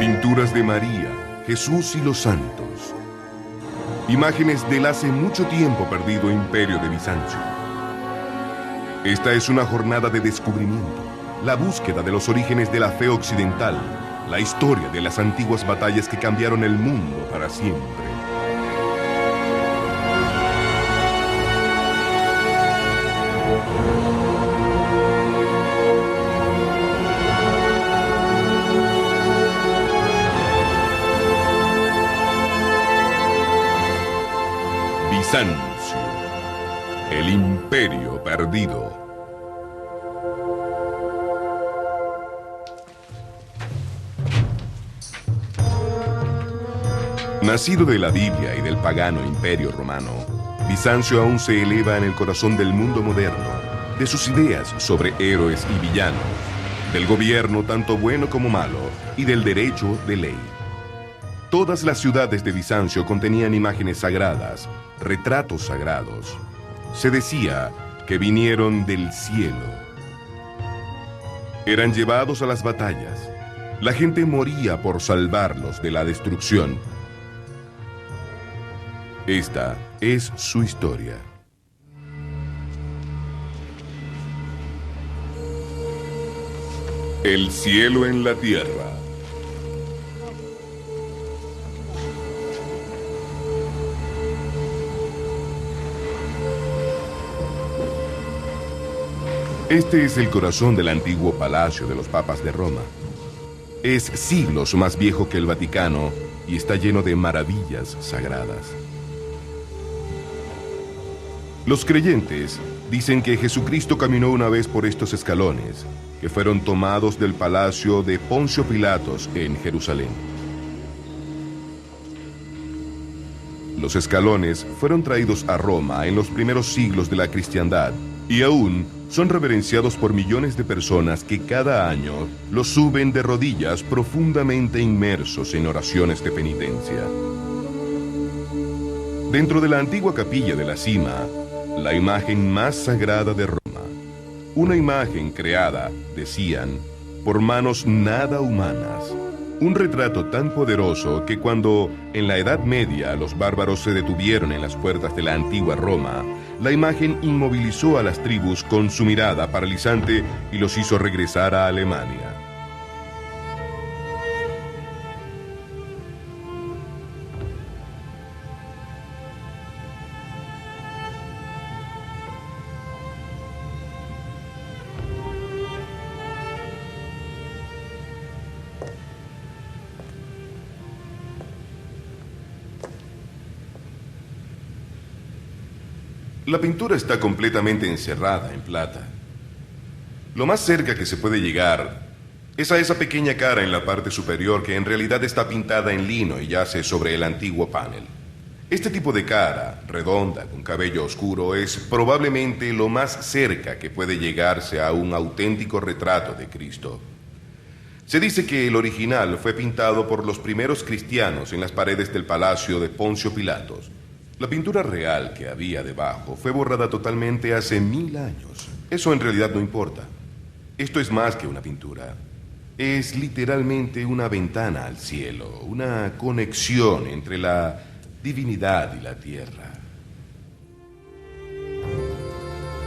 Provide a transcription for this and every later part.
Pinturas de María, Jesús y los santos. Imágenes del hace mucho tiempo perdido imperio de Bizancio. Esta es una jornada de descubrimiento, la búsqueda de los orígenes de la fe occidental, la historia de las antiguas batallas que cambiaron el mundo para siempre. Bizancio, el imperio perdido. Nacido de la Biblia y del pagano imperio romano, Bizancio aún se eleva en el corazón del mundo moderno, de sus ideas sobre héroes y villanos, del gobierno tanto bueno como malo y del derecho de ley. Todas las ciudades de Bizancio contenían imágenes sagradas, retratos sagrados. Se decía que vinieron del cielo. Eran llevados a las batallas. La gente moría por salvarlos de la destrucción. Esta es su historia. El cielo en la tierra. Este es el corazón del antiguo palacio de los papas de Roma. Es siglos más viejo que el Vaticano y está lleno de maravillas sagradas. Los creyentes dicen que Jesucristo caminó una vez por estos escalones, que fueron tomados del palacio de Poncio Pilatos en Jerusalén. Los escalones fueron traídos a Roma en los primeros siglos de la cristiandad y aún son reverenciados por millones de personas que cada año los suben de rodillas profundamente inmersos en oraciones de penitencia. Dentro de la antigua capilla de la cima, la imagen más sagrada de Roma, una imagen creada, decían, por manos nada humanas. Un retrato tan poderoso que cuando, en la Edad Media, los bárbaros se detuvieron en las puertas de la antigua Roma, la imagen inmovilizó a las tribus con su mirada paralizante y los hizo regresar a Alemania. La pintura está completamente encerrada en plata. Lo más cerca que se puede llegar es a esa pequeña cara en la parte superior que en realidad está pintada en lino y yace sobre el antiguo panel. Este tipo de cara, redonda, con cabello oscuro, es probablemente lo más cerca que puede llegarse a un auténtico retrato de Cristo. Se dice que el original fue pintado por los primeros cristianos en las paredes del palacio de Poncio Pilatos. La pintura real que había debajo fue borrada totalmente hace 1000 años. Eso en realidad no importa. Esto es más que una pintura. Es literalmente una ventana al cielo, una conexión entre la divinidad y la tierra.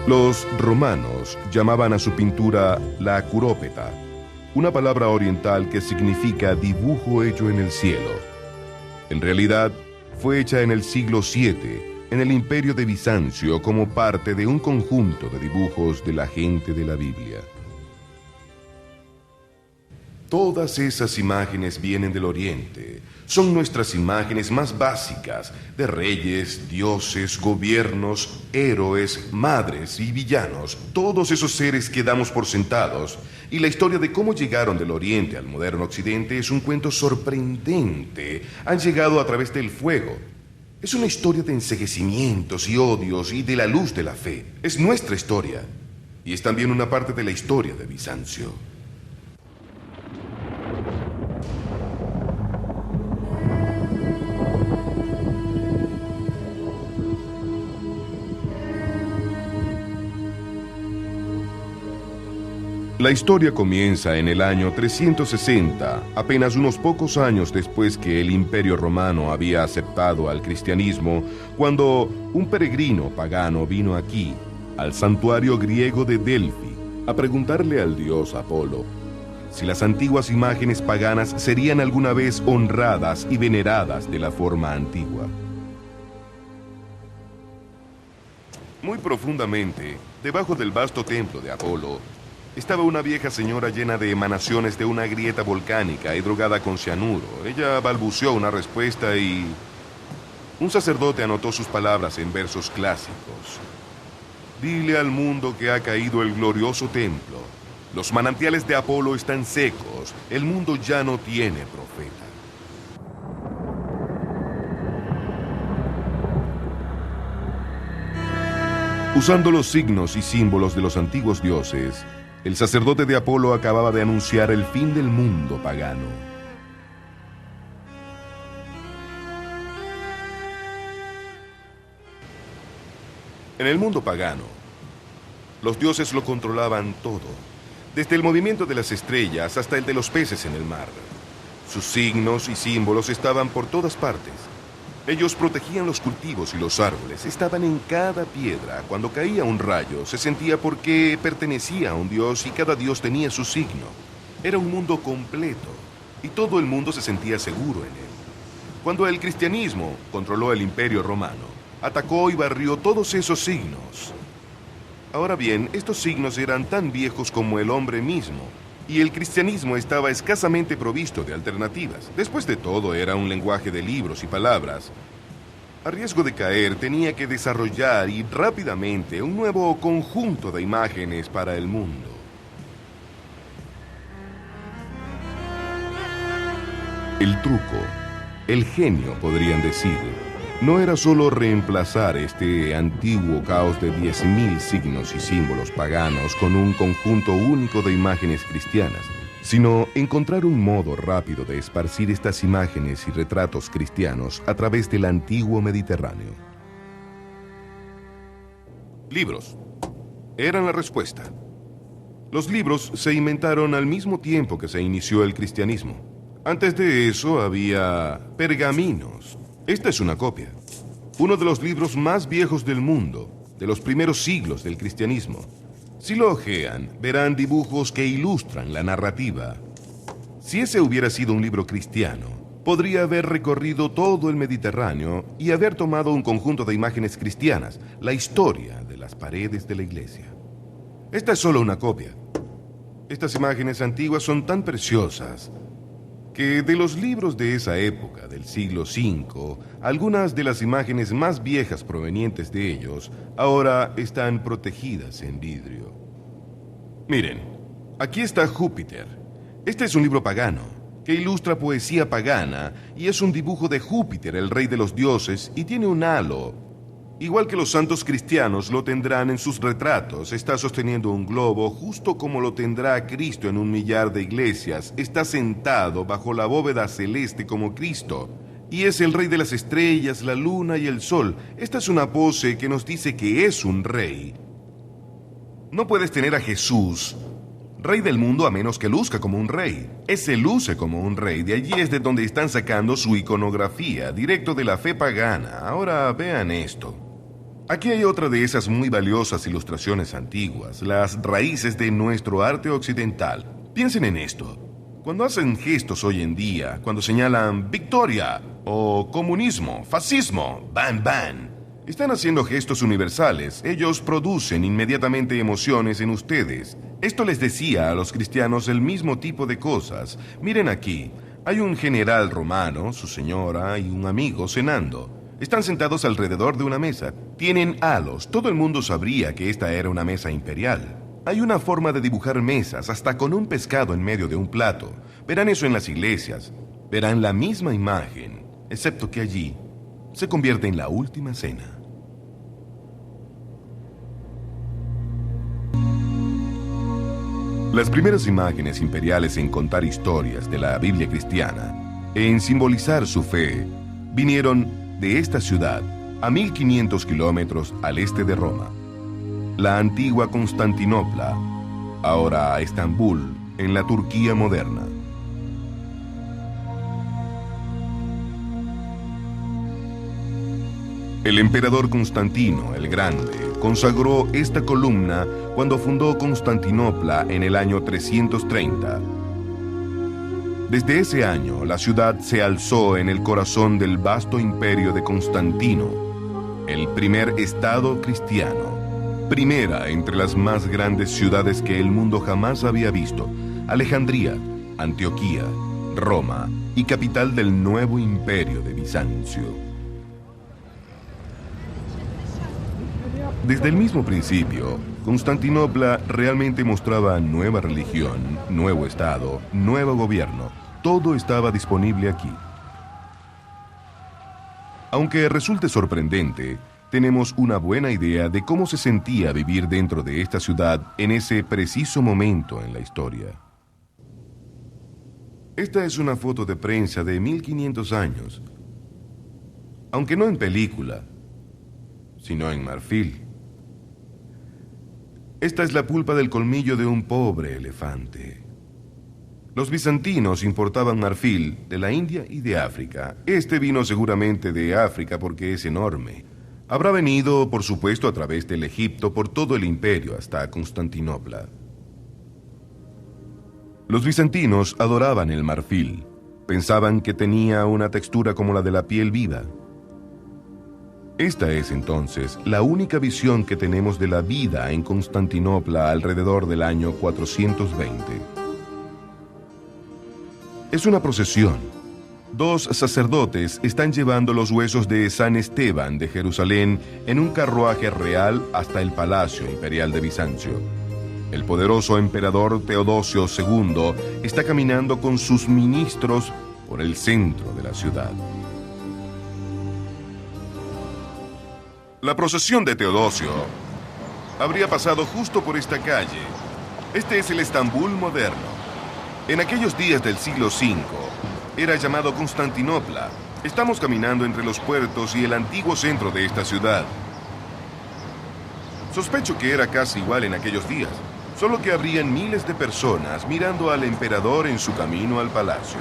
Los romanos llamaban a su pintura la curópeta, una palabra oriental que significa dibujo hecho en el cielo. En realidad, fue hecha en el siglo VII, en el imperio de Bizancio, como parte de un conjunto de dibujos de la gente de la Biblia. Todas esas imágenes vienen del Oriente. Son nuestras imágenes más básicas de reyes, dioses, gobiernos, héroes, madres y villanos. Todos esos seres que damos por sentados. Y la historia de cómo llegaron del Oriente al moderno Occidente es un cuento sorprendente. Han llegado a través del fuego. Es una historia de enceguecimientos y odios y de la luz de la fe. Es nuestra historia. Y es también una parte de la historia de Bizancio. La historia comienza en el año 360, apenas unos pocos años después que el Imperio Romano había aceptado al cristianismo, cuando un peregrino pagano vino aquí, al santuario griego de Delfi, a preguntarle al dios Apolo si las antiguas imágenes paganas serían alguna vez honradas y veneradas de la forma antigua. Muy profundamente, debajo del vasto templo de Apolo, estaba una vieja señora llena de emanaciones de una grieta volcánica y drogada con cianuro. Ella balbuceó una respuesta y un sacerdote anotó sus palabras en versos clásicos. Dile al mundo que ha caído el glorioso templo. Los manantiales de Apolo están secos. El mundo ya no tiene profeta. Usando los signos y símbolos de los antiguos dioses, el sacerdote de Apolo acababa de anunciar el fin del mundo pagano. En el mundo pagano, los dioses lo controlaban todo, desde el movimiento de las estrellas hasta el de los peces en el mar. Sus signos y símbolos estaban por todas partes. Ellos protegían los cultivos y los árboles, estaban en cada piedra. Cuando caía un rayo, se sentía porque pertenecía a un dios y cada dios tenía su signo. Era un mundo completo y todo el mundo se sentía seguro en él. Cuando el cristianismo controló el Imperio Romano, atacó y barrió todos esos signos. Ahora bien, estos signos eran tan viejos como el hombre mismo, y el cristianismo estaba escasamente provisto de alternativas. Después de todo, era un lenguaje de libros y palabras. A riesgo de caer, tenía que desarrollar y rápidamente un nuevo conjunto de imágenes para el mundo. El truco, el genio, podrían decir, no era solo reemplazar este antiguo caos de 10.000 signos y símbolos paganos con un conjunto único de imágenes cristianas, sino encontrar un modo rápido de esparcir estas imágenes y retratos cristianos a través del antiguo Mediterráneo. Libros eran la respuesta. Los libros se inventaron al mismo tiempo que se inició el cristianismo. Antes de eso había pergaminos. Esta es una copia. Uno de los libros más viejos del mundo, de los primeros siglos del cristianismo. Si lo hojean, verán dibujos que ilustran la narrativa. Si ese hubiera sido un libro cristiano, podría haber recorrido todo el Mediterráneo y haber tomado un conjunto de imágenes cristianas, la historia de las paredes de la iglesia. Esta es solo una copia. Estas imágenes antiguas son tan preciosas que de los libros de esa época, del siglo V, algunas de las imágenes más viejas provenientes de ellos ahora están protegidas en vidrio. Miren, aquí está Júpiter. Este es un libro pagano que ilustra poesía pagana y es un dibujo de Júpiter, el rey de los dioses, y tiene un halo. Igual que los santos cristianos lo tendrán en sus retratos, está sosteniendo un globo justo como lo tendrá Cristo en 1.000.000 de iglesias. Está sentado bajo la bóveda celeste como Cristo. Y es el rey de las estrellas, la luna y el sol. Esta es una pose que nos dice que es un rey. No puedes tener a Jesús, rey del mundo, a menos que luzca como un rey. Ese luce como un rey. De allí es de donde están sacando su iconografía, directo de la fe pagana. Ahora vean esto. Aquí hay otra de esas muy valiosas ilustraciones antiguas, las raíces de nuestro arte occidental. Piensen en esto. Cuando hacen gestos hoy en día, cuando señalan victoria o comunismo, fascismo, ban ban, están haciendo gestos universales. Ellos producen inmediatamente emociones en ustedes. Esto les decía a los cristianos el mismo tipo de cosas. Miren aquí, hay un general romano, su señora y un amigo cenando. Están sentados alrededor de una mesa. Tienen halos. Todo el mundo sabría que esta era una mesa imperial. Hay una forma de dibujar mesas, hasta con un pescado en medio de un plato. Verán eso en las iglesias. Verán la misma imagen, excepto que allí se convierte en la última cena. Las primeras imágenes imperiales en contar historias de la Biblia cristiana, en simbolizar su fe, vinieron de esta ciudad, a 1.500 kilómetros al este de Roma. La antigua Constantinopla ahora Estambul, en la Turquía moderna. El emperador Constantino el Grande consagró esta columna cuando fundó Constantinopla en el año 330. Desde ese año, la ciudad se alzó en el corazón del vasto imperio de Constantino, el primer estado cristiano, primera entre las más grandes ciudades que el mundo jamás había visto: Alejandría, Antioquía, Roma y capital del nuevo imperio de Bizancio. Desde el mismo principio, Constantinopla realmente mostraba nueva religión, nuevo estado, nuevo gobierno. Todo estaba disponible aquí. Aunque resulte sorprendente, tenemos una buena idea de cómo se sentía vivir dentro de esta ciudad en ese preciso momento en la historia. Esta es una foto de prensa de 1500 años, aunque no en película, sino en marfil. Esta es la pulpa del colmillo de un pobre elefante. Los bizantinos importaban marfil de la India y de África. Este vino seguramente de África porque es enorme. Habrá venido, por supuesto, a través del Egipto por todo el imperio hasta Constantinopla. Los bizantinos adoraban el marfil. Pensaban que tenía una textura como la de la piel viva. Esta es entonces la única visión que tenemos de la vida en Constantinopla alrededor del año 420. Es una procesión. Dos sacerdotes están llevando los huesos de San Esteban de Jerusalén en un carruaje real hasta el Palacio Imperial de Bizancio. El poderoso emperador Teodosio II está caminando con sus ministros por el centro de la ciudad. La procesión de Teodosio habría pasado justo por esta calle. Este es el Estambul moderno. En aquellos días del siglo V, era llamado Constantinopla. Estamos caminando entre los puertos y el antiguo centro de esta ciudad. Sospecho que era casi igual en aquellos días, solo que habrían miles de personas mirando al emperador en su camino al palacio.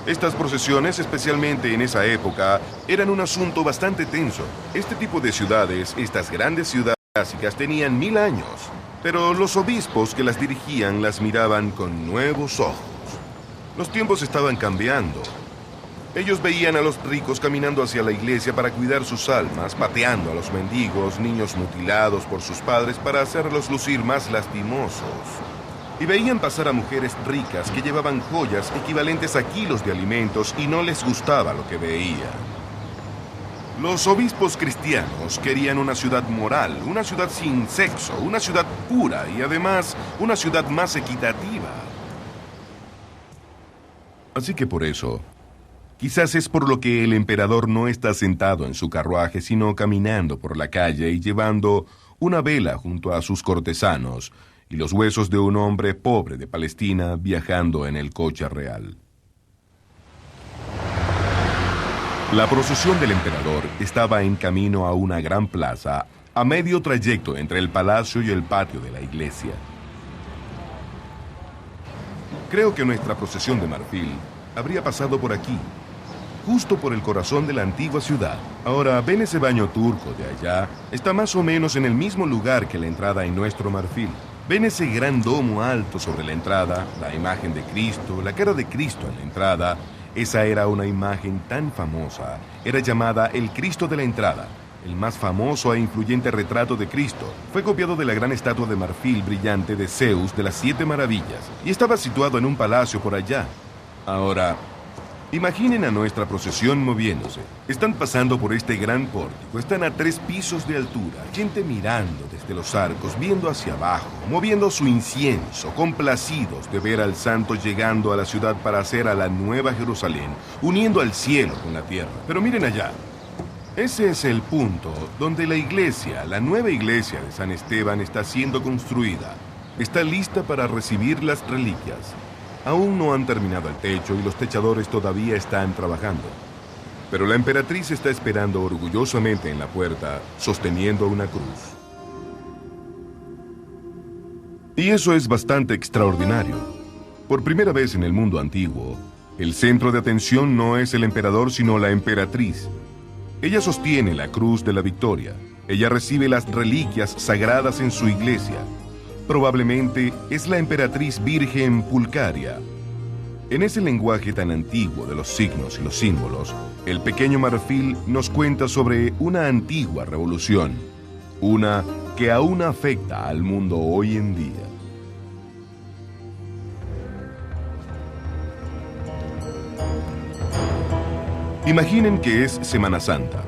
Estas procesiones, especialmente en esa época, eran un asunto bastante tenso. Este tipo de ciudades, estas grandes ciudades clásicas, tenían 1000 años, pero los obispos que las dirigían las miraban con nuevos ojos. Los tiempos estaban cambiando. Ellos veían a los ricos caminando hacia la iglesia para cuidar sus almas, pateando a los mendigos, niños mutilados por sus padres para hacerlos lucir más lastimosos. Y veían pasar a mujeres ricas que llevaban joyas equivalentes a kilos de alimentos y no les gustaba lo que veían. Los obispos cristianos querían una ciudad moral, una ciudad sin sexo, una ciudad pura y además una ciudad más equitativa. Así que por eso, quizás es por lo que el emperador no está sentado en su carruaje, sino caminando por la calle y llevando una vela junto a sus cortesanos y los huesos de un hombre pobre de Palestina viajando en el coche real. La procesión del emperador estaba en camino a una gran plaza, a medio trayecto entre el palacio y el patio de la iglesia. Creo que nuestra procesión de marfil habría pasado por aquí, justo por el corazón de la antigua ciudad. Ahora, ven ese baño turco de allá, está más o menos en el mismo lugar que la entrada en nuestro marfil. Ven ese gran domo alto sobre la entrada, la imagen de Cristo, la cara de Cristo en la entrada. Esa era una imagen tan famosa. Era llamada el Cristo de la entrada. El más famoso e influyente retrato de Cristo fue copiado de la gran estatua de marfil brillante de Zeus de las 7 maravillas y estaba situado en un palacio por allá. Ahora, imaginen a nuestra procesión moviéndose. Están pasando por este gran pórtico, están a 3 pisos de altura, gente mirando desde los arcos, viendo hacia abajo, moviendo su incienso, complacidos de ver al santo llegando a la ciudad para hacer a la nueva Jerusalén, uniendo al cielo con la tierra. Pero miren allá. Ese es el punto donde la iglesia, la nueva iglesia de San Esteban, está siendo construida. Está lista para recibir las reliquias. Aún no han terminado el techo y los techadores todavía están trabajando. Pero la emperatriz está esperando orgullosamente en la puerta, sosteniendo una cruz. Y eso es bastante extraordinario. Por primera vez en el mundo antiguo, el centro de atención no es el emperador, sino la emperatriz. Ella sostiene la cruz de la victoria. Ella recibe las reliquias sagradas en su iglesia. Probablemente es la emperatriz virgen Pulcaria. En ese lenguaje tan antiguo de los signos y los símbolos, el pequeño marfil nos cuenta sobre una antigua revolución, una que aún afecta al mundo hoy en día. Imaginen que es Semana Santa,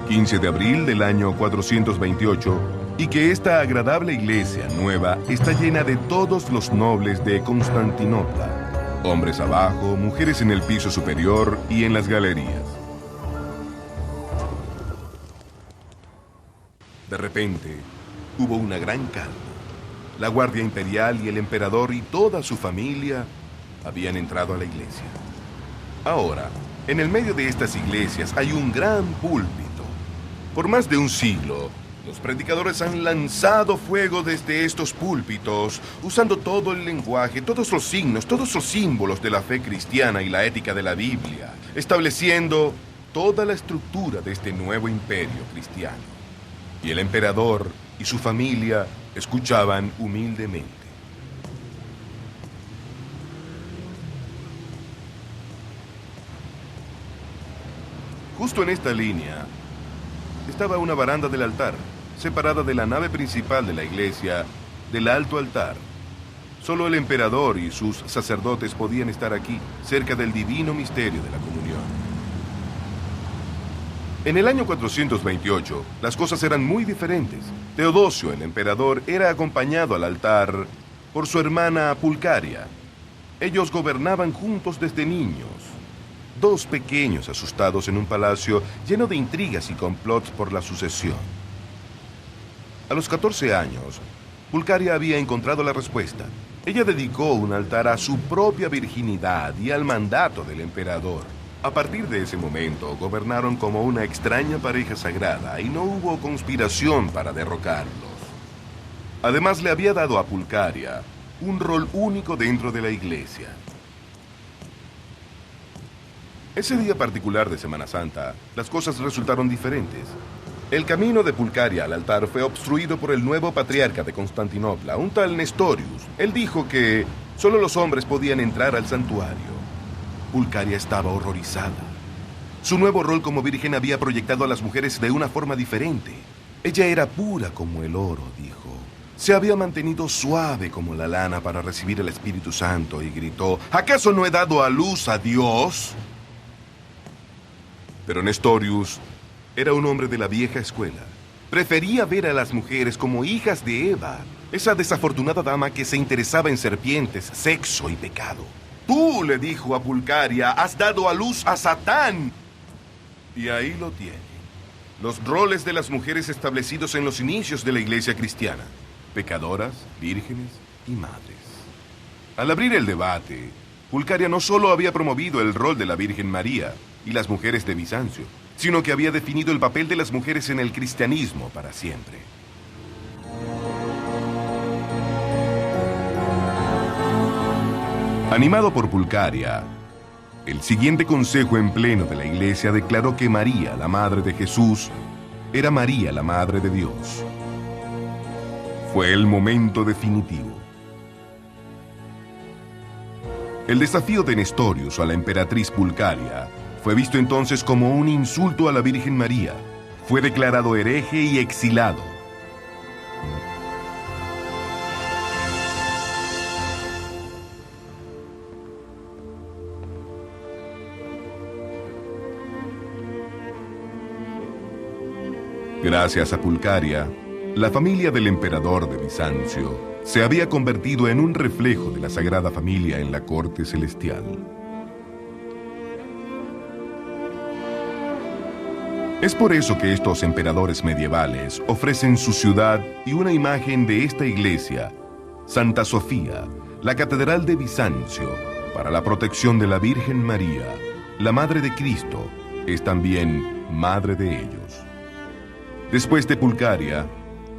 15 de abril del año 428, y que esta agradable iglesia nueva está llena de todos los nobles de Constantinopla, hombres abajo, mujeres en el piso superior y en las galerías. De repente, hubo una gran calma. La Guardia Imperial y el emperador y toda su familia habían entrado a la iglesia. Ahora, en el medio de estas iglesias hay un gran púlpito. Por más de un siglo, los predicadores han lanzado fuego desde estos púlpitos, usando todo el lenguaje, todos los signos, todos los símbolos de la fe cristiana y la ética de la Biblia, estableciendo toda la estructura de este nuevo imperio cristiano. Y el emperador y su familia escuchaban humildemente. Justo en esta línea estaba una baranda del altar, separada de la nave principal de la iglesia del alto altar. Solo el emperador y sus sacerdotes podían estar aquí, cerca del divino misterio de la comunión. En el año 428, las cosas eran muy diferentes. Teodosio, el emperador, era acompañado al altar por su hermana Pulcaria. Ellos gobernaban juntos desde niños. Dos pequeños asustados en un palacio lleno de intrigas y complots por la sucesión. A los 14 años, Pulcaria había encontrado la respuesta. Ella dedicó un altar a su propia virginidad y al mandato del emperador. A partir de ese momento, gobernaron como una extraña pareja sagrada y no hubo conspiración para derrocarlos. Además, le había dado a Pulcaria un rol único dentro de la iglesia. Ese día particular de Semana Santa, las cosas resultaron diferentes. El camino de Pulcaria al altar fue obstruido por el nuevo patriarca de Constantinopla, un tal Nestorius. Él dijo que solo los hombres podían entrar al santuario. Pulcaria estaba horrorizada. Su nuevo rol como virgen había proyectado a las mujeres de una forma diferente. Ella era pura como el oro, dijo. Se había mantenido suave como la lana para recibir el Espíritu Santo y gritó: ¿acaso no he dado a luz a Dios? Pero Nestorius era un hombre de la vieja escuela. Prefería ver a las mujeres como hijas de Eva, esa desafortunada dama que se interesaba en serpientes, sexo y pecado. Tú, le dijo a Pulcaria, has dado a luz a Satán. Y ahí lo tiene. Los roles de las mujeres establecidos en los inicios de la iglesia cristiana: pecadoras, vírgenes y madres. Al abrir el debate, Pulcaria no solo había promovido el rol de la Virgen María y las mujeres de Bizancio, sino que había definido el papel de las mujeres en el cristianismo para siempre. Animado por Pulcaria, el siguiente consejo en pleno de la iglesia declaró que María, la madre de Jesús, era María, la madre de Dios. Fue el momento definitivo. El desafío de Nestorius a la emperatriz Pulcaria fue visto entonces como un insulto a la Virgen María. Fue declarado hereje y exilado. Gracias a Pulcaria, la familia del emperador de Bizancio se había convertido en un reflejo de la Sagrada Familia en la corte celestial. Es por eso que estos emperadores medievales ofrecen su ciudad y una imagen de esta iglesia, Santa Sofía, la Catedral de Bizancio, para la protección de la Virgen María. La Madre de Cristo es también Madre de ellos. Después de Pulcaria,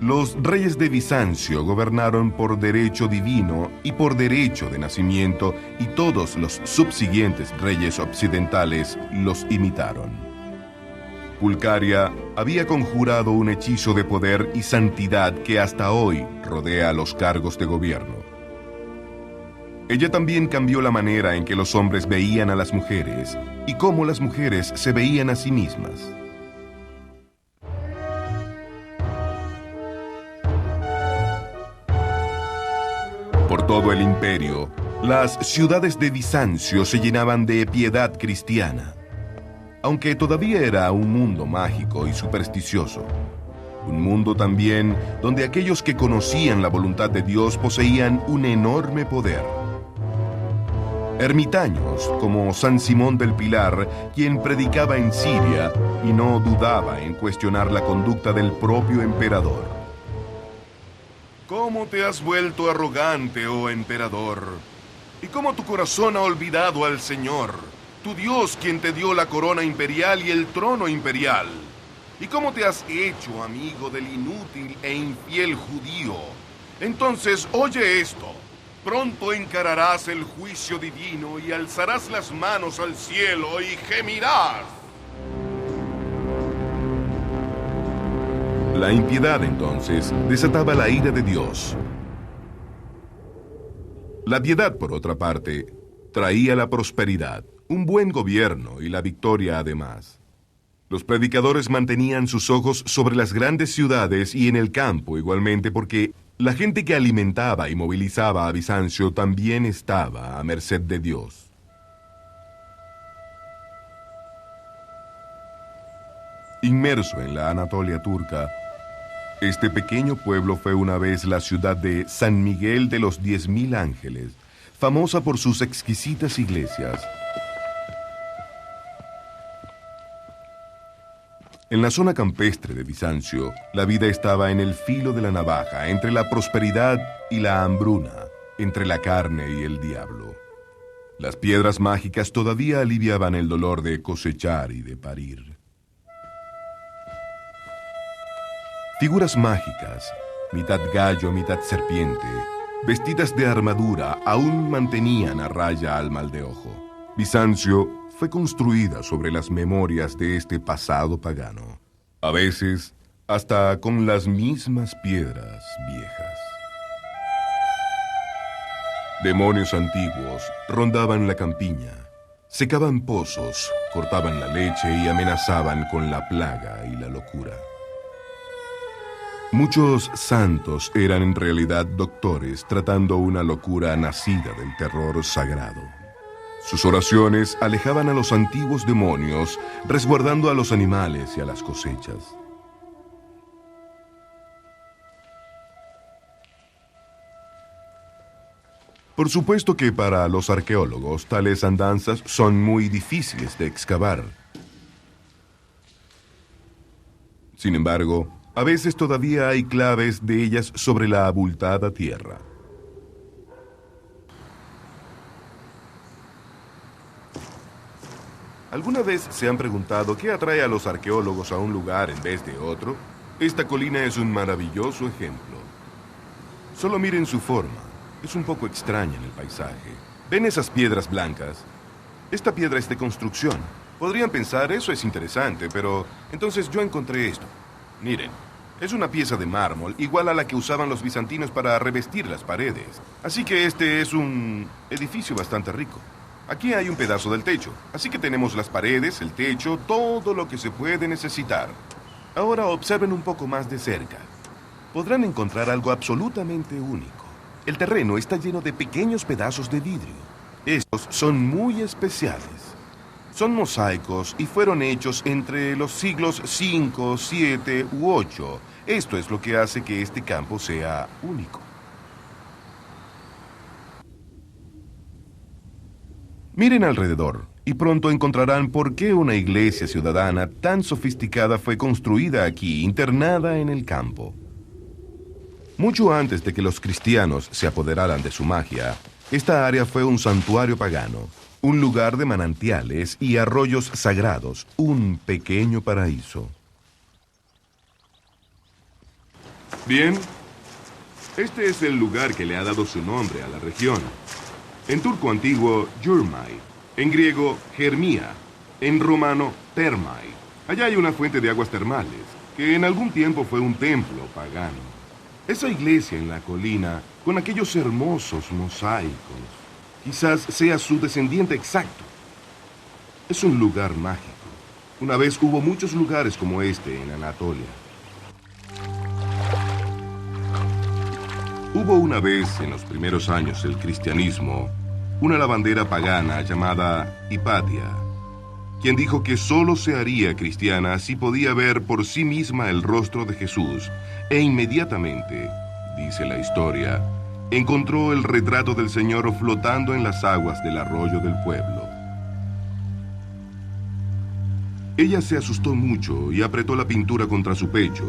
Los reyes de Bizancio gobernaron por derecho divino y por derecho de nacimiento, y todos los subsiguientes reyes occidentales los imitaron. Pulcaria había conjurado un hechizo de poder y santidad que hasta hoy rodea los cargos de gobierno. Ella también cambió la manera en que los hombres veían a las mujeres y cómo las mujeres se veían a sí mismas. Por todo el imperio, las ciudades de Bizancio se llenaban de piedad cristiana, aunque todavía era un mundo mágico y supersticioso. Un mundo también donde aquellos que conocían la voluntad de Dios poseían un enorme poder. Ermitaños como San Simón del Pilar, quien predicaba en Siria y no dudaba en cuestionar la conducta del propio emperador. ¿Cómo te has vuelto arrogante, oh emperador? ¿Y cómo tu corazón ha olvidado al Señor, tu Dios, quien te dio la corona imperial y el trono imperial? ¿Y cómo te has hecho amigo del inútil e infiel judío? Entonces, oye esto. Pronto encararás el juicio divino y alzarás las manos al cielo y gemirás. La impiedad, entonces, desataba la ira de Dios. La piedad, por otra parte, traía la prosperidad, un buen gobierno y la victoria además. Los predicadores mantenían sus ojos sobre las grandes ciudades y en el campo igualmente, porque la gente que alimentaba y movilizaba a Bizancio también estaba a merced de Dios. Inmerso en la Anatolia turca, este pequeño pueblo fue una vez la ciudad de San Miguel de los 10.000 Ángeles, famosa por sus exquisitas iglesias. En la zona campestre de Bizancio, la vida estaba en el filo de la navaja, entre la prosperidad y la hambruna, entre la carne y el diablo. Las piedras mágicas todavía aliviaban el dolor de cosechar y de parir. Figuras mágicas, mitad gallo, mitad serpiente, vestidas de armadura, aún mantenían a raya al mal de ojo. Bizancio fue construida sobre las memorias de este pasado pagano, a veces hasta con las mismas piedras viejas. Demonios antiguos rondaban la campiña, secaban pozos, cortaban la leche y amenazaban con la plaga y la locura. Muchos santos eran en realidad doctores tratando una locura nacida del terror sagrado. Sus oraciones alejaban a los antiguos demonios, resguardando a los animales y a las cosechas. Por supuesto que para los arqueólogos tales andanzas son muy difíciles de excavar. Sin embargo, a veces todavía hay claves de ellas sobre la abultada tierra. ¿Alguna vez se han preguntado qué atrae a los arqueólogos a un lugar en vez de otro? Esta colina es un maravilloso ejemplo. Solo miren su forma. Es un poco extraña en el paisaje. ¿Ven esas piedras blancas? Esta piedra es de construcción. Podrían pensar, eso es interesante, pero entonces yo encontré esto. Miren, es una pieza de mármol igual a la que usaban los bizantinos para revestir las paredes. Así que este es un edificio bastante rico. Aquí hay un pedazo del techo, así que tenemos las paredes, el techo, todo lo que se puede necesitar. Ahora observen un poco más de cerca. Podrán encontrar algo absolutamente único. El terreno está lleno de pequeños pedazos de vidrio. Estos son muy especiales. Son mosaicos y fueron hechos entre los siglos 5, 7 u 8. Esto es lo que hace que este campo sea único. Miren alrededor y pronto encontrarán por qué una iglesia ciudadana tan sofisticada fue construida aquí, internada en el campo. Mucho antes de que los cristianos se apoderaran de su magia, esta área fue un santuario pagano, un lugar de manantiales y arroyos sagrados, un pequeño paraíso. Bien, este es el lugar que le ha dado su nombre a la región. En turco antiguo, Yurmay. En griego, Hermía. En romano, Thermae. Allá hay una fuente de aguas termales, que en algún tiempo fue un templo pagano. Esa iglesia en la colina, con aquellos hermosos mosaicos, quizás sea su descendiente exacto. Es un lugar mágico. Una vez hubo muchos lugares como este en Anatolia. Hubo una vez, en los primeros años del cristianismo, una lavandera pagana llamada Hipatia, quien dijo que solo se haría cristiana si podía ver por sí misma el rostro de Jesús, e inmediatamente, dice la historia, encontró el retrato del Señor flotando en las aguas del arroyo del pueblo. Ella se asustó mucho y apretó la pintura contra su pecho.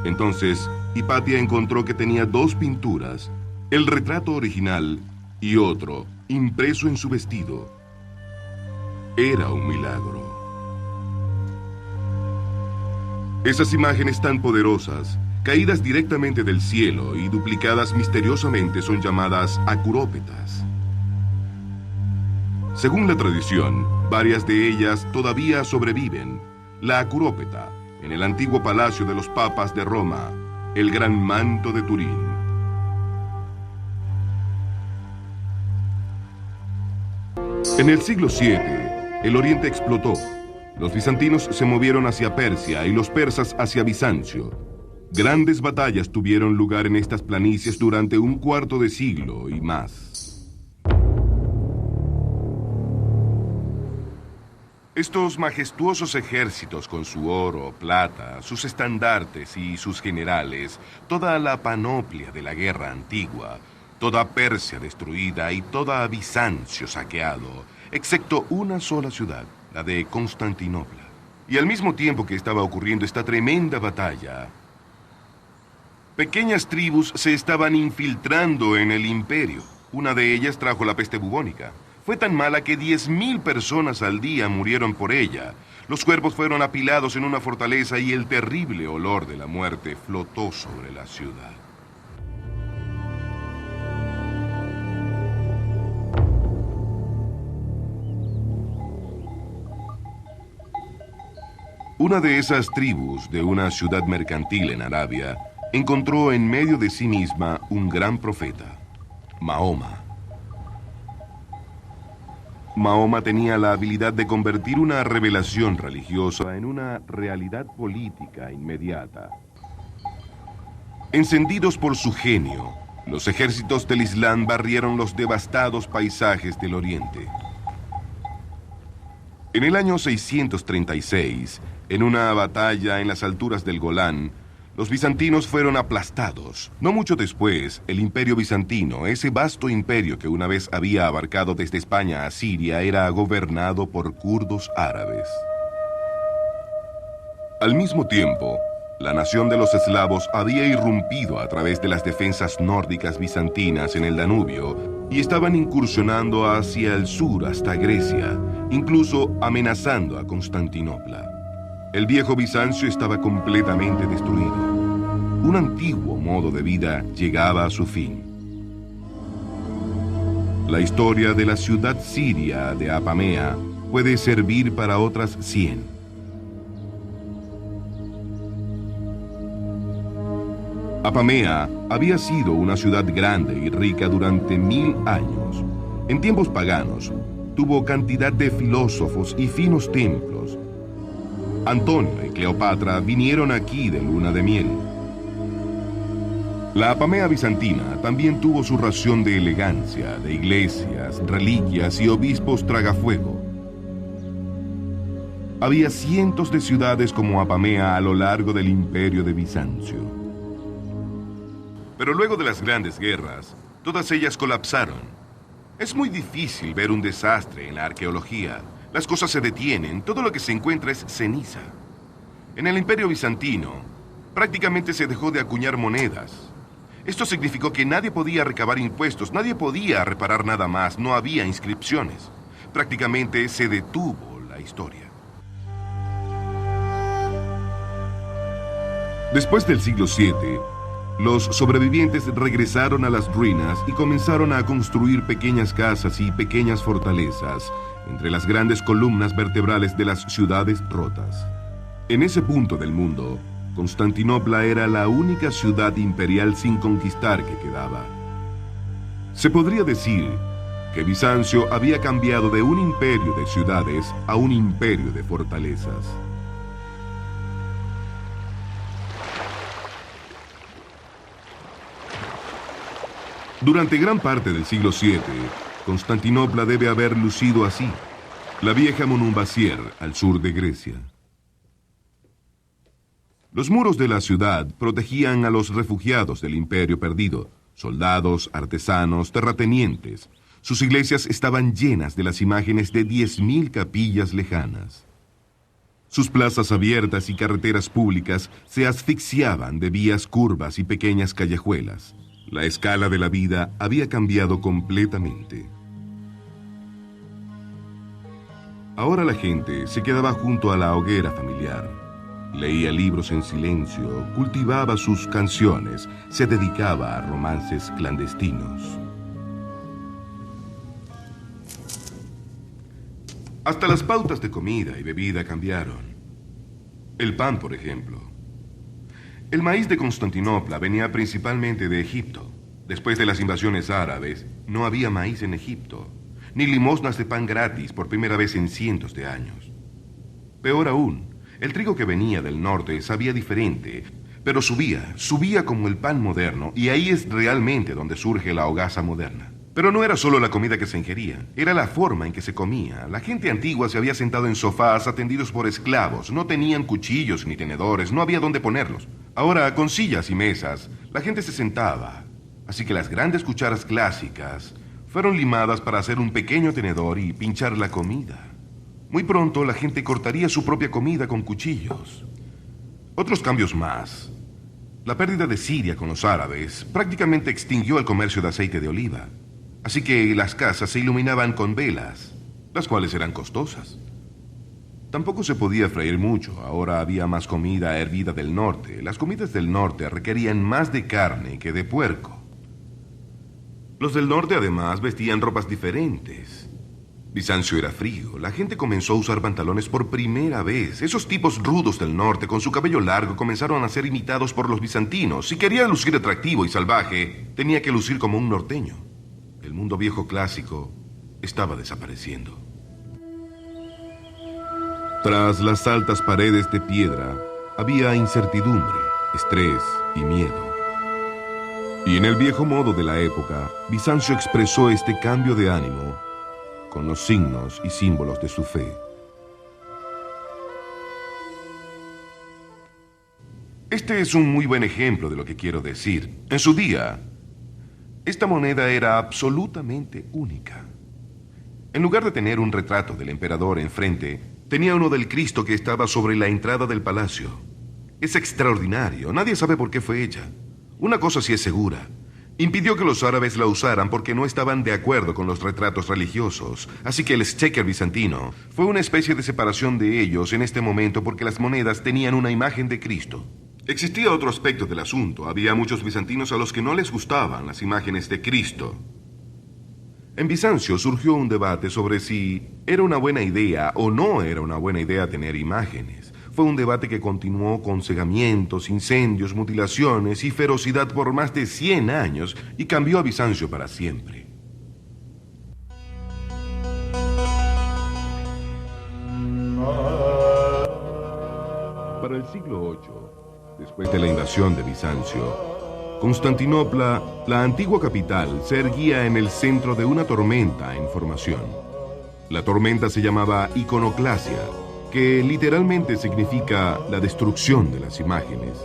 Entonces, Hipatia encontró que tenía dos pinturas, el retrato original y otro, impreso en su vestido. Era un milagro. Esas imágenes tan poderosas, caídas directamente del cielo y duplicadas misteriosamente, son llamadas acurópetas. Según la tradición, varias de ellas todavía sobreviven. La acurópeta, en el antiguo palacio de los papas de Roma, el Gran Manto de Turín. En el siglo VII, el Oriente explotó. Los bizantinos se movieron hacia Persia y los persas hacia Bizancio. Grandes batallas tuvieron lugar en estas planicies durante un cuarto de siglo y más. Estos majestuosos ejércitos con su oro, plata, sus estandartes y sus generales, toda la panoplia de la guerra antigua, toda Persia destruida y toda Bizancio saqueado, excepto una sola ciudad, la de Constantinopla. Y al mismo tiempo que estaba ocurriendo esta tremenda batalla, pequeñas tribus se estaban infiltrando en el imperio. Una de ellas trajo la peste bubónica. Fue tan mala que 10.000 personas al día murieron por ella. Los cuerpos fueron apilados en una fortaleza y el terrible olor de la muerte flotó sobre la ciudad. Una de esas tribus de una ciudad mercantil en Arabia encontró en medio de sí misma un gran profeta, Mahoma. Mahoma tenía la habilidad de convertir una revelación religiosa en una realidad política inmediata. Encendidos por su genio, los ejércitos del Islam barrieron los devastados paisajes del Oriente. En el año 636, en una batalla en las alturas del Golán, los bizantinos fueron aplastados. No mucho después, el Imperio Bizantino, ese vasto imperio que una vez había abarcado desde España a Siria, era gobernado por kurdos árabes. Al mismo tiempo, la nación de los eslavos había irrumpido a través de las defensas nórdicas bizantinas en el Danubio y estaban incursionando hacia el sur hasta Grecia, incluso amenazando a Constantinopla. El viejo Bizancio estaba completamente destruido. Un antiguo modo de vida llegaba a su fin. La historia de la ciudad siria de Apamea puede servir para otras 100. Apamea había sido una ciudad grande y rica durante 1000 años. En tiempos paganos, tuvo cantidad de filósofos y finos templos. Antonio y Cleopatra vinieron aquí de luna de miel. La Apamea bizantina también tuvo su ración de elegancia, de iglesias, reliquias y obispos tragafuego. Había cientos de ciudades como Apamea a lo largo del imperio de Bizancio. Pero luego de las grandes guerras, todas ellas colapsaron. Es muy difícil ver un desastre en la arqueología. Las cosas se detienen, todo lo que se encuentra es ceniza. En el Imperio Bizantino, prácticamente se dejó de acuñar monedas. Esto significó que nadie podía recabar impuestos, nadie podía reparar nada más, no había inscripciones. Prácticamente se detuvo la historia. Después del siglo VII, los sobrevivientes regresaron a las ruinas y comenzaron a construir pequeñas casas y pequeñas fortalezas entre las grandes columnas vertebrales de las ciudades rotas. En ese punto del mundo, Constantinopla era la única ciudad imperial sin conquistar que quedaba. Se podría decir que Bizancio había cambiado de un imperio de ciudades a un imperio de fortalezas. Durante gran parte del siglo VII, Constantinopla debe haber lucido así, la vieja Monumbasier al sur de Grecia. Los muros de la ciudad protegían a los refugiados del imperio perdido, soldados, artesanos, terratenientes. Sus iglesias estaban llenas de las imágenes de 10.000 capillas lejanas. Sus plazas abiertas y carreteras públicas se asfixiaban de vías curvas y pequeñas callejuelas. La escala de la vida había cambiado completamente. Ahora la gente se quedaba junto a la hoguera familiar. Leía libros en silencio, cultivaba sus canciones, se dedicaba a romances clandestinos. Hasta las pautas de comida y bebida cambiaron. El pan, por ejemplo. El maíz de Constantinopla venía principalmente de Egipto. Después de las invasiones árabes, no había maíz en Egipto, ni limosnas de pan gratis por primera vez en cientos de años. Peor aún, el trigo que venía del norte sabía diferente, pero subía como el pan moderno, y ahí es realmente donde surge la hogaza moderna. Pero no era solo la comida que se ingería, era la forma en que se comía. La gente antigua se había sentado en sofás atendidos por esclavos, no tenían cuchillos ni tenedores, no había dónde ponerlos. Ahora, con sillas y mesas, la gente se sentaba, así que las grandes cucharas clásicas fueron limadas para hacer un pequeño tenedor y pinchar la comida. Muy pronto la gente cortaría su propia comida con cuchillos. Otros cambios más. La pérdida de Siria con los árabes prácticamente extinguió el comercio de aceite de oliva. Así que las casas se iluminaban con velas, las cuales eran costosas. Tampoco se podía freír mucho. Ahora había más comida hervida del norte. Las comidas del norte requerían más de carne que de puerco. Los del norte además vestían ropas diferentes. Bizancio era frío. La gente comenzó a usar pantalones por primera vez. Esos tipos rudos del norte con su cabello largo comenzaron a ser imitados por los bizantinos. Si quería lucir atractivo y salvaje, tenía que lucir como un norteño. El mundo viejo clásico estaba desapareciendo. Tras las altas paredes de piedra, había incertidumbre, estrés y miedo. Y en el viejo modo de la época, Bizancio expresó este cambio de ánimo con los signos y símbolos de su fe. Este es un muy buen ejemplo de lo que quiero decir. En su día, esta moneda era absolutamente única. En lugar de tener un retrato del emperador enfrente, tenía uno del Cristo que estaba sobre la entrada del palacio. Es extraordinario, nadie sabe por qué fue hecha. Una cosa sí es segura. Impidió que los árabes la usaran porque no estaban de acuerdo con los retratos religiosos. Así que el exchequer bizantino fue una especie de separación de ellos en este momento porque las monedas tenían una imagen de Cristo. Existía otro aspecto del asunto. Había muchos bizantinos a los que no les gustaban las imágenes de Cristo. En Bizancio surgió un debate sobre si era una buena idea o no era una buena idea tener imágenes. Fue un debate que continuó con cegamientos, incendios, mutilaciones y ferocidad por más de 100 años y cambió a Bizancio para siempre. Para el siglo VIII, después de la invasión de Bizancio, Constantinopla, la antigua capital, se erguía en el centro de una tormenta en formación. La tormenta se llamaba iconoclasia, que literalmente significa la destrucción de las imágenes.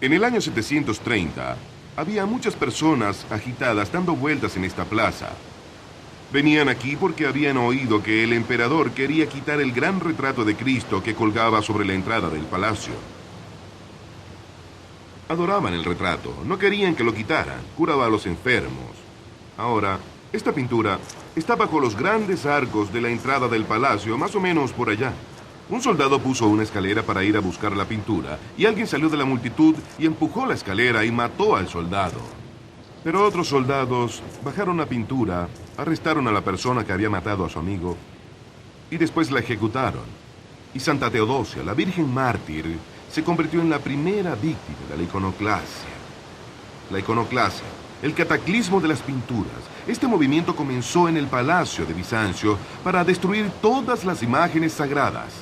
En el año 730, había muchas personas agitadas dando vueltas en esta plaza. Venían aquí porque habían oído que el emperador quería quitar el gran retrato de Cristo que colgaba sobre la entrada del palacio. Adoraban el retrato, no querían que lo quitaran, curaba a los enfermos. Ahora, esta pintura está bajo los grandes arcos de la entrada del palacio, más o menos por allá. Un soldado puso una escalera para ir a buscar la pintura, y alguien salió de la multitud y empujó la escalera y mató al soldado. Pero otros soldados bajaron la pintura, arrestaron a la persona que había matado a su amigo, y después la ejecutaron. Y Santa Teodosia, la Virgen Mártir, se convirtió en la primera víctima de la iconoclasia. La iconoclasia, el cataclismo de las pinturas. Este movimiento comenzó en el Palacio de Bizancio para destruir todas las imágenes sagradas.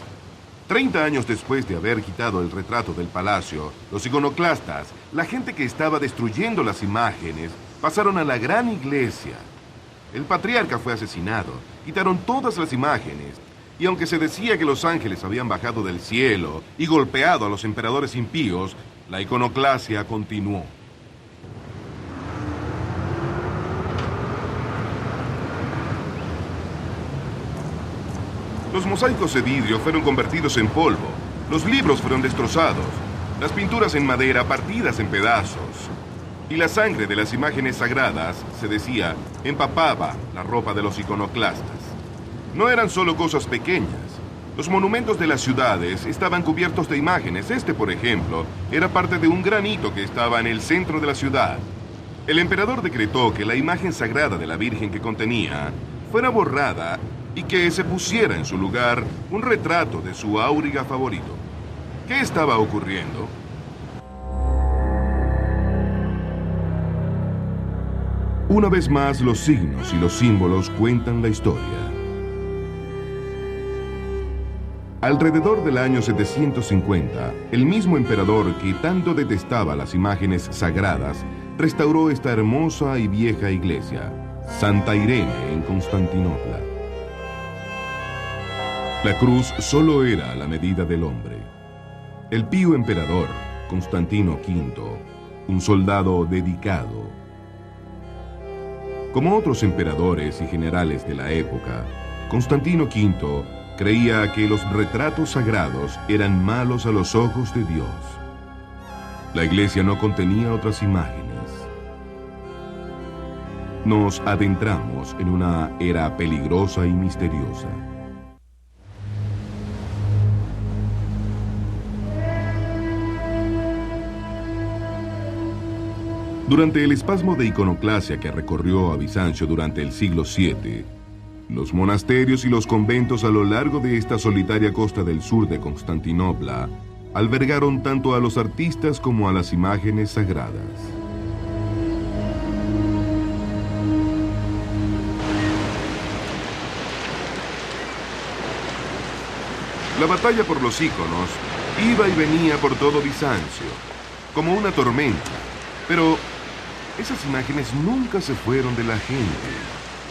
30 años después de haber quitado el retrato del palacio, los iconoclastas, la gente que estaba destruyendo las imágenes, pasaron a la gran iglesia. El patriarca fue asesinado, quitaron todas las imágenes, y aunque se decía que los ángeles habían bajado del cielo y golpeado a los emperadores impíos, la iconoclasia continuó. Los mosaicos de vidrio fueron convertidos en polvo, los libros fueron destrozados, las pinturas en madera partidas en pedazos, y la sangre de las imágenes sagradas, se decía, empapaba la ropa de los iconoclastas. No eran solo cosas pequeñas. Los monumentos de las ciudades estaban cubiertos de imágenes. Este, por ejemplo, era parte de un granito que estaba en el centro de la ciudad. El emperador decretó que la imagen sagrada de la Virgen que contenía fuera borrada y que se pusiera en su lugar un retrato de su auriga favorito. ¿Qué estaba ocurriendo? Una vez más, los signos y los símbolos cuentan la historia. Alrededor del año 750, el mismo emperador que tanto detestaba las imágenes sagradas, restauró esta hermosa y vieja iglesia, Santa Irene, en Constantinopla. La cruz solo era a la medida del hombre. El pío emperador, Constantino V, un soldado dedicado. Como otros emperadores y generales de la época, Constantino V creía que los retratos sagrados eran malos a los ojos de Dios. La iglesia no contenía otras imágenes. Nos adentramos en una era peligrosa y misteriosa. Durante el espasmo de iconoclasia que recorrió a Bizancio durante el siglo VII, los monasterios y los conventos a lo largo de esta solitaria costa del sur de Constantinopla albergaron tanto a los artistas como a las imágenes sagradas. La batalla por los íconos iba y venía por todo Bizancio, como una tormenta, pero esas imágenes nunca se fueron de la gente.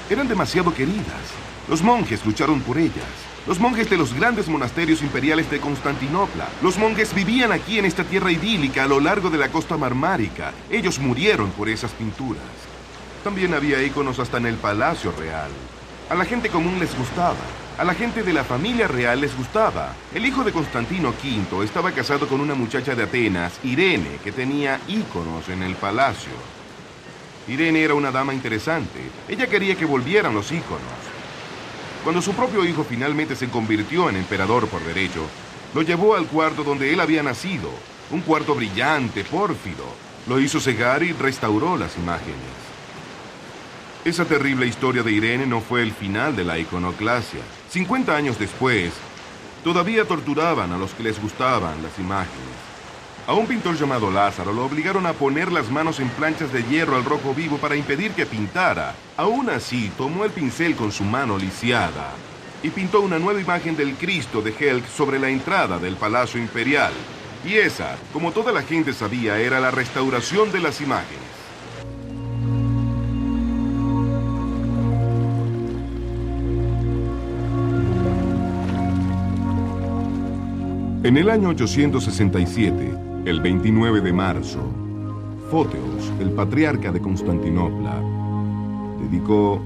Eran demasiado queridas. Los monjes lucharon por ellas. Los monjes de los grandes monasterios imperiales de Constantinopla. Los monjes vivían aquí en esta tierra idílica a lo largo de la costa marmárica. Ellos murieron por esas pinturas. También había íconos hasta en el palacio real. A la gente común les gustaba. A la gente de la familia real les gustaba. El hijo de Constantino V estaba casado con una muchacha de Atenas, Irene, que tenía íconos en el palacio. Irene era una dama interesante. Ella quería que volvieran los íconos. Cuando su propio hijo finalmente se convirtió en emperador por derecho, lo llevó al cuarto donde él había nacido, un cuarto brillante, pórfido. Lo hizo cegar y restauró las imágenes. Esa terrible historia de Irene no fue el final de la iconoclasia. 50 años después, todavía torturaban a los que les gustaban las imágenes. A un pintor llamado Lázaro lo obligaron a poner las manos en planchas de hierro al rojo vivo para impedir que pintara. Aún así, tomó el pincel con su mano lisiada y pintó una nueva imagen del Cristo de Helk sobre la entrada del Palacio Imperial. Y esa, como toda la gente sabía, era la restauración de las imágenes. En el año 867, el 29 de marzo, Fóteos, el patriarca de Constantinopla, dedicó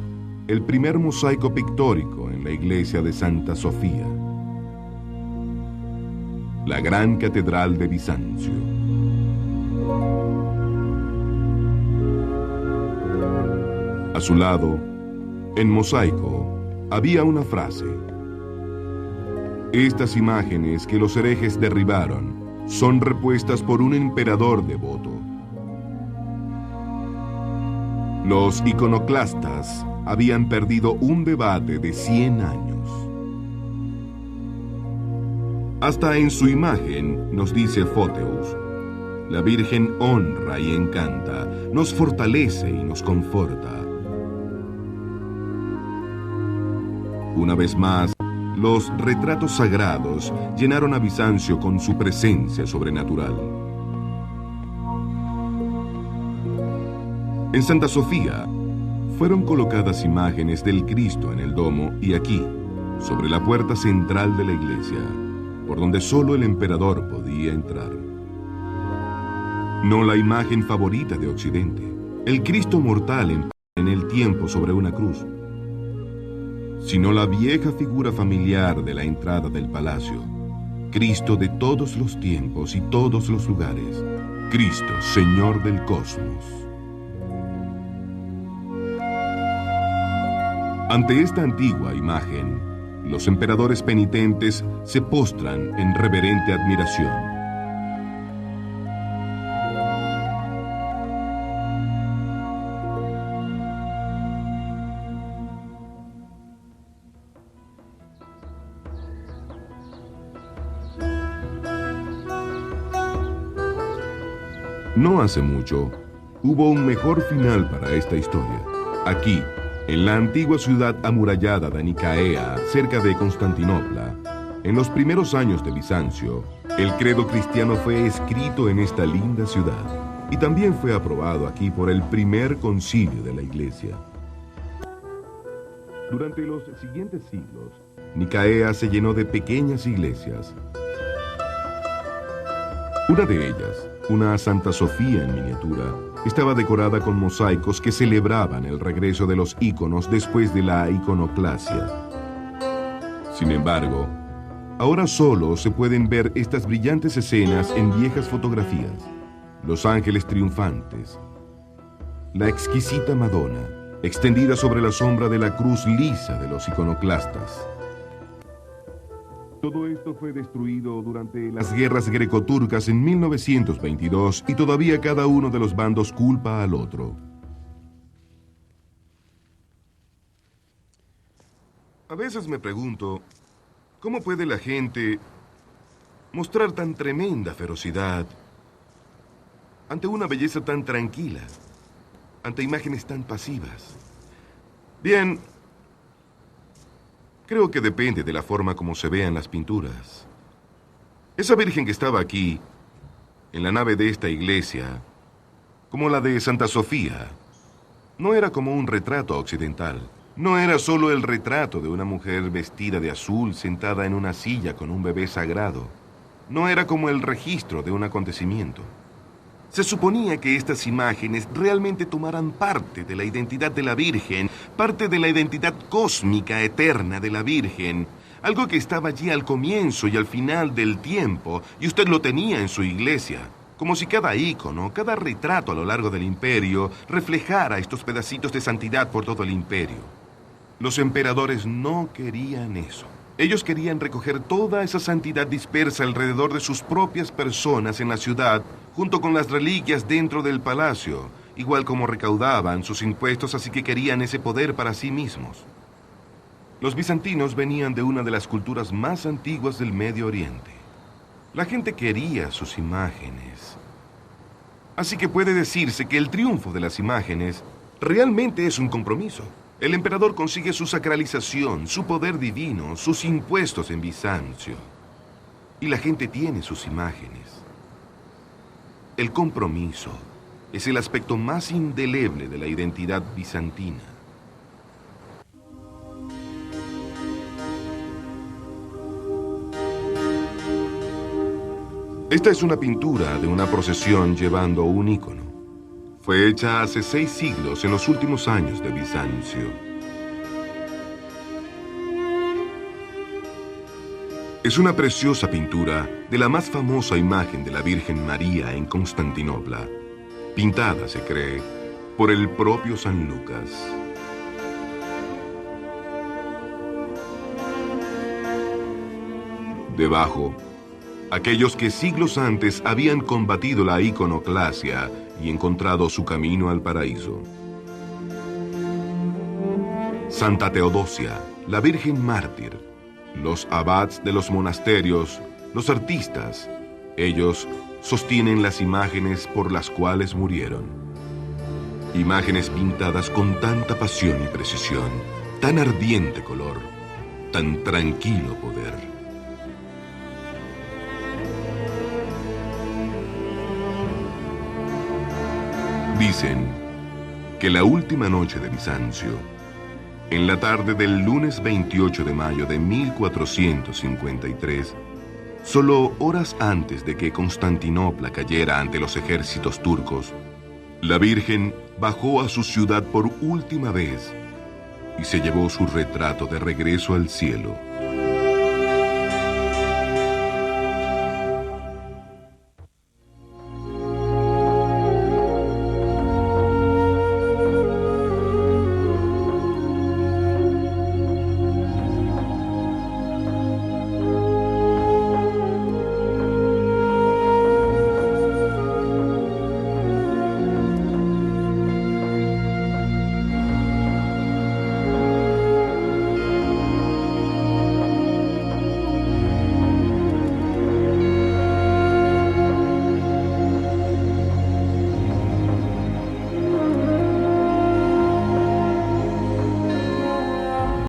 el primer mosaico pictórico en la iglesia de Santa Sofía, la gran catedral de Bizancio. A su lado, En mosaico había una frase: estas imágenes que los herejes derribaron son repuestas por un emperador devoto. Los iconoclastas habían perdido un debate de 100 años. Hasta en su imagen, nos dice Foteus, la Virgen honra y encanta, nos fortalece y nos conforta. Una vez más, los retratos sagrados llenaron a Bizancio con su presencia sobrenatural. En Santa Sofía fueron colocadas imágenes del Cristo en el domo y aquí, sobre la puerta central de la iglesia, por donde solo el emperador podía entrar. No la imagen favorita de Occidente, el Cristo mortal en el tiempo sobre una cruz, sino la vieja figura familiar de la entrada del palacio, Cristo de todos los tiempos y todos los lugares, Cristo, Señor del cosmos. Ante esta antigua imagen, los emperadores penitentes se postran en reverente admiración. No hace mucho, hubo un mejor final para esta historia. Aquí, en la antigua ciudad amurallada de Nicaea, cerca de Constantinopla, en los primeros años de Bizancio, el credo cristiano fue escrito en esta linda ciudad y también fue aprobado aquí por el primer concilio de la Iglesia. Durante los siguientes siglos, Nicaea se llenó de pequeñas iglesias. Una de ellas, una Santa Sofía en miniatura, estaba decorada con mosaicos que celebraban el regreso de los íconos después de la iconoclasia. Sin embargo, ahora solo se pueden ver estas brillantes escenas en viejas fotografías. Los ángeles triunfantes, la exquisita Madonna, extendida sobre la sombra de la cruz lisa de los iconoclastas. Todo esto fue destruido durante las guerras greco-turcas en 1922 y todavía cada uno de los bandos culpa al otro. A veces me pregunto, ¿cómo puede la gente mostrar tan tremenda ferocidad ante una belleza tan tranquila, ante imágenes tan pasivas? Bien, creo que depende de la forma como se vean las pinturas. Esa Virgen que estaba aquí, en la nave de esta iglesia, como la de Santa Sofía, no era como un retrato occidental. No era solo el retrato de una mujer vestida de azul sentada en una silla con un bebé sagrado. No era como el registro de un acontecimiento. Se suponía que estas imágenes realmente tomaran parte de la identidad de la Virgen, parte de la identidad cósmica eterna de la Virgen, algo que estaba allí al comienzo y al final del tiempo, y usted lo tenía en su iglesia, como si cada ícono, cada retrato a lo largo del imperio reflejara estos pedacitos de santidad por todo el imperio. Los emperadores no querían eso. Ellos querían recoger toda esa santidad dispersa alrededor de sus propias personas en la ciudad, junto con las reliquias dentro del palacio, igual como recaudaban sus impuestos, así que querían ese poder para sí mismos. Los bizantinos venían de una de las culturas más antiguas del Medio Oriente. La gente quería sus imágenes. Así que puede decirse que el triunfo de las imágenes realmente es un compromiso. El emperador consigue su sacralización, su poder divino, sus impuestos en Bizancio. Y la gente tiene sus imágenes. El compromiso es el aspecto más indeleble de la identidad bizantina. Esta es una pintura de una procesión llevando un ícono. Fue hecha hace 6 siglos en los últimos años de Bizancio. Es una preciosa pintura de la más famosa imagen de la Virgen María en Constantinopla, pintada, se cree, por el propio San Lucas. Debajo, aquellos que siglos antes habían combatido la iconoclasia y encontrado su camino al paraíso. Santa Teodosia, la Virgen Mártir, los abats de los monasterios, los artistas, ellos sostienen las imágenes por las cuales murieron. Imágenes pintadas con tanta pasión y precisión, tan ardiente color, tan tranquilo poder. Dicen que la última noche de Bizancio, en la tarde del lunes 28 de mayo de 1453, solo horas antes de que Constantinopla cayera ante los ejércitos turcos, la Virgen bajó a su ciudad por última vez y se llevó su retrato de regreso al cielo.